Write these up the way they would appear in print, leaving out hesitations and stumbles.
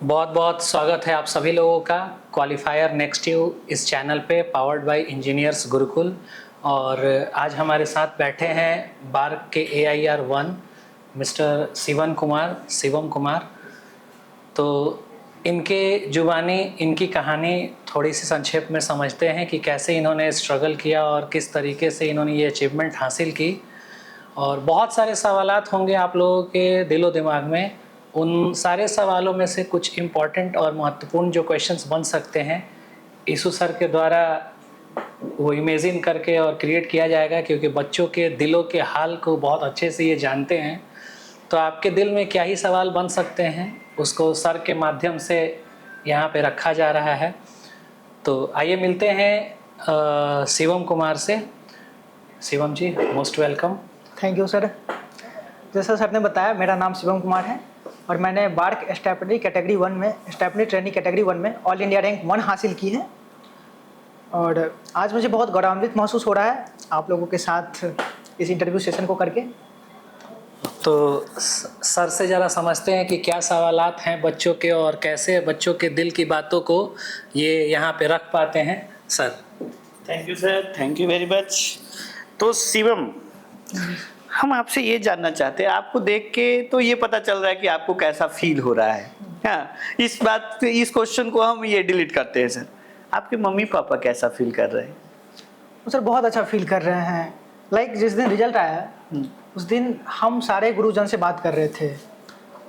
बहुत बहुत स्वागत है आप सभी लोगों का क्वालिफायर नेक्स्ट यू इस चैनल पे पावर्ड बाय इंजीनियर्स गुरुकुल। और आज हमारे साथ बैठे हैं बार्क के AIR-1 मिस्टर शिवम कुमार। तो इनके जुबानी इनकी कहानी थोड़ी सी संक्षेप में समझते हैं कि कैसे इन्होंने स्ट्रगल किया और किस तरीके से इन्होंने ये अचीवमेंट हासिल की। और बहुत सारे सवालात होंगे आप लोगों के दिलो दिमाग में, उन सारे सवालों में से कुछ इम्पॉर्टेंट और महत्वपूर्ण जो क्वेश्चंस बन सकते हैं ईशु सर के द्वारा वो इमेजिन करके और क्रिएट किया जाएगा, क्योंकि बच्चों के दिलों के हाल को बहुत अच्छे से ये जानते हैं। तो आपके दिल में क्या ही सवाल बन सकते हैं उसको सर के माध्यम से यहाँ पे रखा जा रहा है। तो आइए मिलते हैं शिवम कुमार से। Shivam ji, most welcome. Thank you sir. जैसा सर ने बताया, मेरा नाम शिवम कुमार है और मैंने बार्क स्टेपनरी कैटेगरी 1 में स्टेपनरी ट्रेनिंग कैटेगरी 1 में ऑल इंडिया रैंक 1 हासिल की है। और आज मुझे बहुत गौरवान्वित महसूस हो रहा है आप लोगों के साथ इस इंटरव्यू सेशन को करके। तो सर से ज़रा समझते हैं कि क्या सवालात हैं बच्चों के और कैसे बच्चों के दिल की बातों को ये यहाँ पे रख पाते हैं sir. Thank you sir, thank you very much. तो शिवम, हम आपसे ये जानना चाहते हैं, आपको देख के तो ये पता चल रहा है कि आपको कैसा फील हो रहा है। हाँ, इस क्वेश्चन को हम ये डिलीट करते हैं सर। आपके मम्मी पापा कैसा फील कर रहे हैं? सर बहुत अच्छा फील कर रहे हैं। जिस दिन रिजल्ट आया उस दिन हम सारे गुरुजन से बात कर रहे थे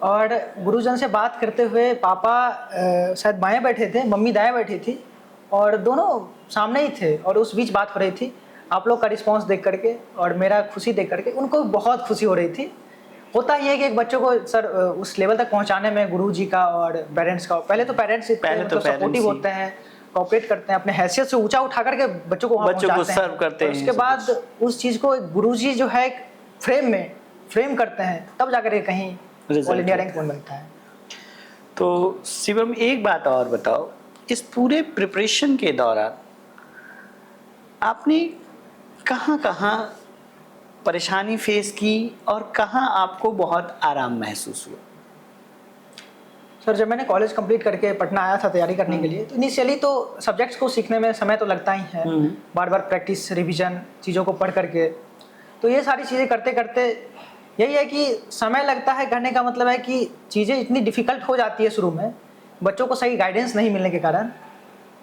और गुरुजन से बात करते हुए पापा शायद बाएं बैठे थे, मम्मी दाएं बैठी थी और दोनों सामने ही थे और उस बीच बात हो रही थी। आप लोग का रिस्पांस देख करके और मेरा खुशी देख करके उनको बहुत खुशी हो रही थी। होता ही है कि एक बच्चों को सर उस लेवल तक पहुंचाने में गुरुजी का और पेरेंट्स का, पहले तो पेरेंट्स सपोर्टिव होते हैं, कोऑपरेट करते हैं, अपने हैसियत से ऊंचा उठा करके बच्चों को सर्व करते हैं। उसके बाद उस चीज़ को गुरुजी जो है एक फ्रेम करते हैं, तब जाकर कहीं ऑल इंडिया रैंक 1 बनता है। तो शिवम, एक बात और बताओ, इस पूरे प्रिपरेशन के दौरान आपने कहाँ परेशानी फेस की और कहाँ आपको बहुत आराम महसूस हुआ? सर, जब मैंने कॉलेज कंप्लीट करके पटना आया था तैयारी करने के लिए, तो इनिशियली तो सब्जेक्ट्स को सीखने में समय तो लगता ही है, बार बार प्रैक्टिस, रिवीजन, चीज़ों को पढ़ करके। तो ये सारी चीज़ें करते करते यही है कि समय लगता है। कहने का मतलब है कि चीज़ें इतनी डिफ़िकल्ट हो जाती है शुरू में, बच्चों को सही गाइडेंस नहीं मिलने के कारण,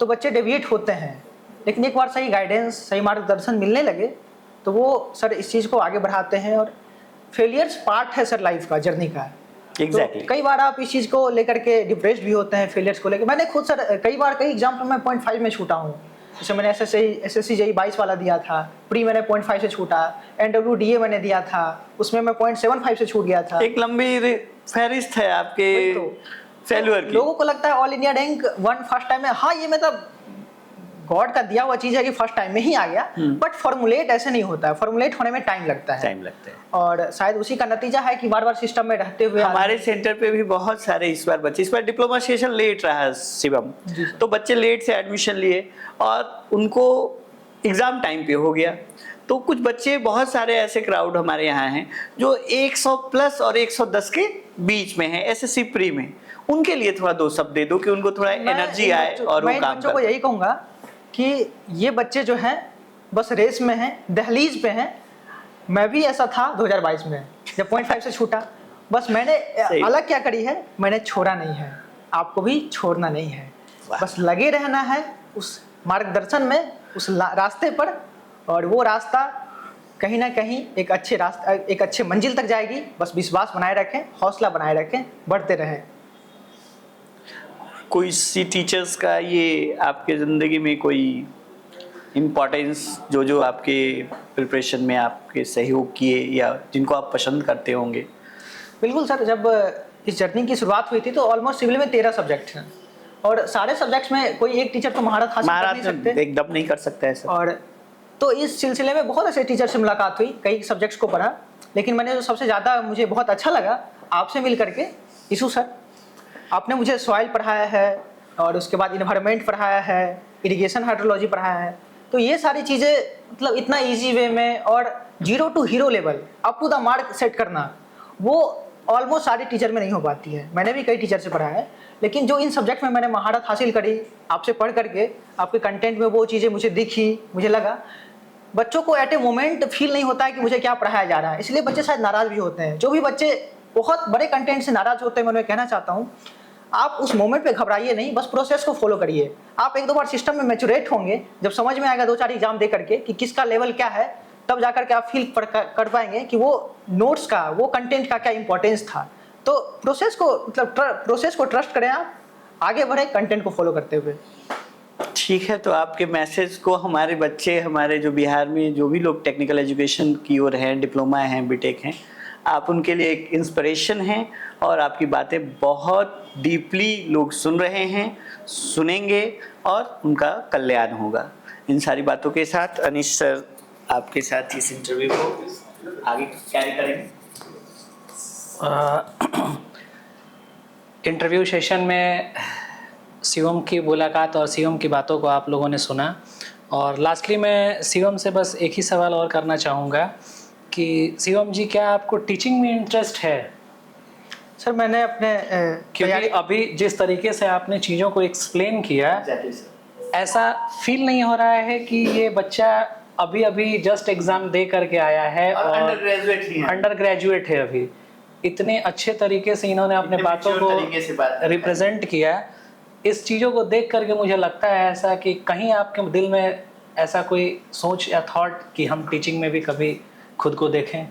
तो बच्चे डेविएट होते हैं। लेकिन एक बार सही गाइडेंस, सही मार्गदर्शन मिलने लगे तो वो सर इस चीज़ को आगे बढ़ाते हैं। और फेलियर्स पार्ट है सर लाइफ का, जर्नी का। Exactly. तो कई बार आप इस चीज़ को लेकर के डिप्रेस्ड भी होते हैं, फेलियर्स को लेकर। मैंने खुद सर कई एग्जाम में 0.5 में छूटा हूँ। जैसे मैंने SSC JEE 22 वाला दिया था, प्री मैंने 0.5 से छूटा, NWDA मैंने दिया था, उसमें मैं 0.75 से छूट गया था। एक लंबी फहरिस्त है आपके फेल्यूर की। लोगों को लगता है all India rank 1 first time में, हाँ ये मतलब गॉड का दिया हुआ चीज है कि फर्स्ट टाइम में ही आ गया, बट फॉर्मुलेट ऐसे नहीं होता है। फॉर्मुलेट होने में टाइम लगता है। और शायद उसी का नतीजा है कि बार बार सिस्टम में रहते हुए हमारे सेंटर पे भी बहुत सारे इस बार डिप्लोमा सेशन लेट रहा है शिवम, तो बच्चे लेट से एडमिशन लिए और उनको एग्जाम टाइम पे हो गया। तो कुछ बच्चे, बहुत सारे ऐसे क्राउड हमारे यहाँ हैं जो 100 प्लस और 110 के बीच में है SSC प्री में। उनके लिए थोड़ा 2 शब्द दे दो कि उनको थोड़ा एनर्जी आए और वो काम बच्चों को यही कहूंगा कि ये बच्चे जो हैं बस रेस में हैं, दहलीज पे हैं। मैं भी ऐसा था 2022 में जब 0.5 से छूटा। बस मैंने अलग क्या करी है, मैंने छोड़ा नहीं है। आपको भी छोड़ना नहीं है, बस लगे रहना है उस मार्गदर्शन में, उस रास्ते पर। और वो रास्ता कहीं ना कहीं एक अच्छे मंजिल तक जाएगी। बस विश्वास बनाए रखें, हौसला बनाए रखें, बढ़ते रहें। कोई सी टीचर्स का ये आपके ज़िंदगी में कोई इम्पोर्टेंस जो आपके प्रिपरेशन में आपके सहयोग किए या जिनको आप पसंद करते होंगे? बिल्कुल सर, जब इस जर्नी की शुरुआत हुई थी तो ऑलमोस्ट सिविल में 13 सब्जेक्ट हैं और सारे सब्जेक्ट्स में कोई एक टीचर तो महारत हासिल कर नहीं सकते, एकदम नहीं कर सकता है सर। और तो इस सिलसिले में बहुत ऐसे टीचर से मुलाकात हुई, कई सब्जेक्ट्स को पढ़ा। लेकिन मैंने जो सबसे ज़्यादा मुझे बहुत अच्छा लगा आपसे मिल करके, ईशु सर, आपने मुझे सॉइल पढ़ाया है और उसके बाद इन्वायरमेंट पढ़ाया है, इरिगेशन हाइड्रोलॉजी पढ़ाया है। तो ये सारी चीज़ें मतलब इतना इजी वे में और 0 to hero level up to the mark set करना, वो ऑलमोस्ट सारी टीचर में नहीं हो पाती है। मैंने भी कई टीचर से पढ़ा है, लेकिन जो इन सब्जेक्ट में मैंने महारत हासिल करी आपसे पढ़ करके, आपके कंटेंट में वो चीज़ें मुझे दिखी, मुझे लगा बच्चों को एट ए मोमेंट फील नहीं होता है कि मुझे क्या पढ़ाया जा रहा है, इसलिए बच्चे शायद नाराज़ भी होते हैं। जो भी बच्चे बहुत बड़े कंटेंट से नाराज़ होते हैं, मैं उन्हें कहना चाहता हूँ आप उस मोमेंट पे घबराइए नहीं, बस प्रोसेस को फॉलो करिए। आप एक दो बार सिस्टम में मैचुरेट होंगे, जब समझ में आएगा 2-4 एग्जाम दे करके कि किसका लेवल क्या है, तब जाकर के आप फील कर पाएंगे कि वो नोट्स का, वो कंटेंट का क्या इंपॉर्टेंस था। तो प्रोसेस को मतलब प्रोसेस को ट्रस्ट करें, आप आगे बढ़े कंटेंट को फॉलो करते हुए। ठीक है, तो आपके मैसेज को हमारे बच्चे, हमारे जो बिहार में जो भी लोग टेक्निकल एजुकेशन की ओर हैं, डिप्लोमा हैं, बीटेक हैं, आप उनके लिए एक इंस्पिरेशन हैं और आपकी बातें बहुत डीपली लोग सुन रहे हैं, सुनेंगे और उनका कल्याण होगा। इन सारी बातों के साथ अनीश सर आपके साथ इस इंटरव्यू को आगे कैरी करेंगे। इंटरव्यू सेशन में शिवम की मुलाकात और शिवम की बातों को आप लोगों ने सुना, और लास्टली मैं शिवम से बस एक ही सवाल और करना चाहूँगा कि शिवम जी, क्या आपको टीचिंग में इंटरेस्ट है? सर मैंने अपने क्योंकि अभी जिस तरीके से आपने चीज़ों को एक्सप्लेन किया, ऐसा फील नहीं हो रहा है कि ये बच्चा अभी अभी जस्ट एग्ज़ाम दे करके आया है और अंडर ग्रेजुएट है अभी। इतने अच्छे तरीके से इन्होंने अपने बातों को रिप्रेजेंट किया। इस चीज़ों को देख करके मुझे लगता है ऐसा कि कहीं आपके दिल में ऐसा कोई सोच या थॉट कि हम टीचिंग में भी कभी खुद को देखें?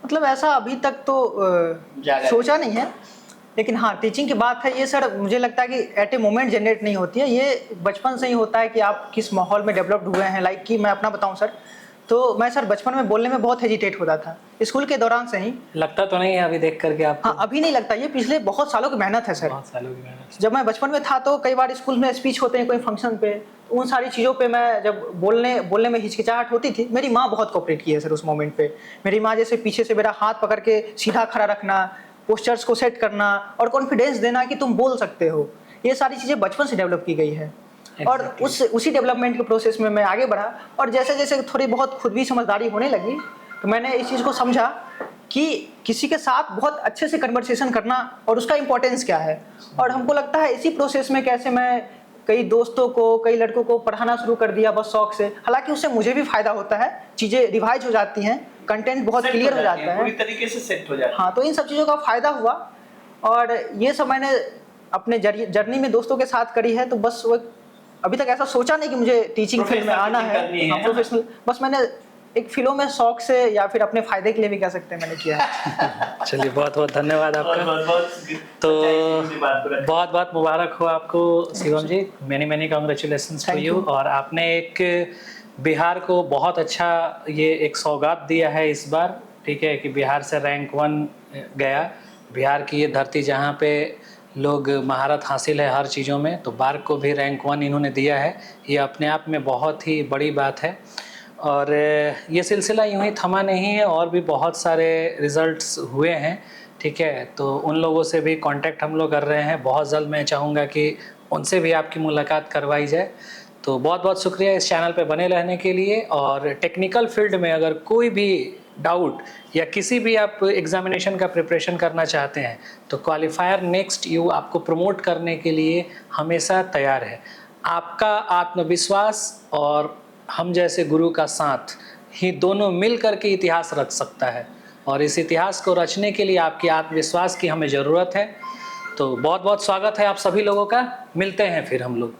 मतलब ऐसा अभी तक तो सोचा नहीं है, लेकिन हाँ टीचिंग की बात है ये सर, मुझे लगता है कि एट ए मोमेंट जनरेट नहीं होती है, ये बचपन से ही होता है कि आप किस माहौल में डेवलप्ड हुए हैं। लाइक कि मैं अपना बताऊं सर, तो मैं सर बचपन में बोलने में बहुत हेजिटेट होता था, स्कूल के दौरान से ही। लगता तो नहीं है अभी देख करके आप? हाँ अभी नहीं लगता, ये पिछले बहुत सालों की मेहनत है सर। बहुत सालों की मेहनत। जब मैं बचपन में था तो कई बार स्कूल में स्पीच होते हैं कोई फंक्शन पे, तो उन सारी चीज़ों पे मैं जब बोलने में हिचकिचाहट होती थी, मेरी माँ बहुत कोऑपरेट की है सर उस मोमेंट पे। मेरी माँ जैसे पीछे से मेरा हाथ पकड़ के सीधा खड़ा रखना, पोस्चर्स को सेट करना और कॉन्फिडेंस देना कि तुम बोल सकते हो, ये सारी चीज़ें बचपन से डेवलप की गई है। और उसी डेवलपमेंट के प्रोसेस में मैं आगे बढ़ा, और जैसे जैसे थोड़ी बहुत खुद भी समझदारी होने लगी, तो मैंने इस चीज़ को समझा कि किसी के साथ बहुत अच्छे से कन्वर्सेशन करना और उसका इम्पोर्टेंस क्या है। और हमको लगता है इसी प्रोसेस में कैसे मैं कई दोस्तों को, कई लड़कों को पढ़ाना शुरू कर दिया बस शौक से। हालांकि उससे मुझे भी फायदा होता है, चीज़ें रिवाइज हो जाती हैं, कंटेंट बहुत क्लियर हो जाता है, पूरी तरीके से सेट हो जाता है। हाँ, तो इन सब चीज़ों का फायदा हुआ, और ये सब मैंने अपने जर्नी में दोस्तों के साथ करी है। तो बस वो अभी तक ऐसा सोचा नहीं कि मुझे टीचिंग फील्ड में आना है, प्रोफेशनल, बस मैंने एक फिलो में शौक से या फिर अपने फायदे के लिए भी कह सकते हैं मैंने किया है। चलिए बहुत बहुत धन्यवाद आपका। तो बहुत बहुत मुबारक हो आपको शिवम जी, मैनी कांग्रेचुलेशंस टू यू। और आपने एक बिहार को बहुत अच्छा ये एक सौगात दिया है इस बार, ठीक है, कि बिहार से रैंक 1 गया। बिहार की ये धरती जहाँ पे लोग महारत हासिल है हर चीज़ों में, तो बार्क को भी रैंक 1 इन्होंने दिया है, ये अपने आप में बहुत ही बड़ी बात है। और ये सिलसिला यूं ही थमा नहीं है, और भी बहुत सारे रिज़ल्ट्स हुए हैं, ठीक है। तो उन लोगों से भी कांटेक्ट हम लोग कर रहे हैं, बहुत जल्द मैं चाहूँगा कि उनसे भी आपकी मुलाकात करवाई जाए। तो बहुत बहुत शुक्रिया इस चैनल पे बने रहने के लिए। और टेक्निकल फील्ड में अगर कोई भी डाउट या किसी भी आप एग्जामिनेशन का प्रिपरेशन करना चाहते हैं, तो क्वालिफायर नेक्स्ट यू आपको प्रमोट करने के लिए हमेशा तैयार है। आपका आत्मविश्वास और हम जैसे गुरु का साथ ही दोनों मिल कर के इतिहास रच सकता है, और इस इतिहास को रचने के लिए आपकी आत्मविश्वास की हमें ज़रूरत है। तो बहुत बहुत स्वागत है आप सभी लोगों का, मिलते हैं फिर हम लोग।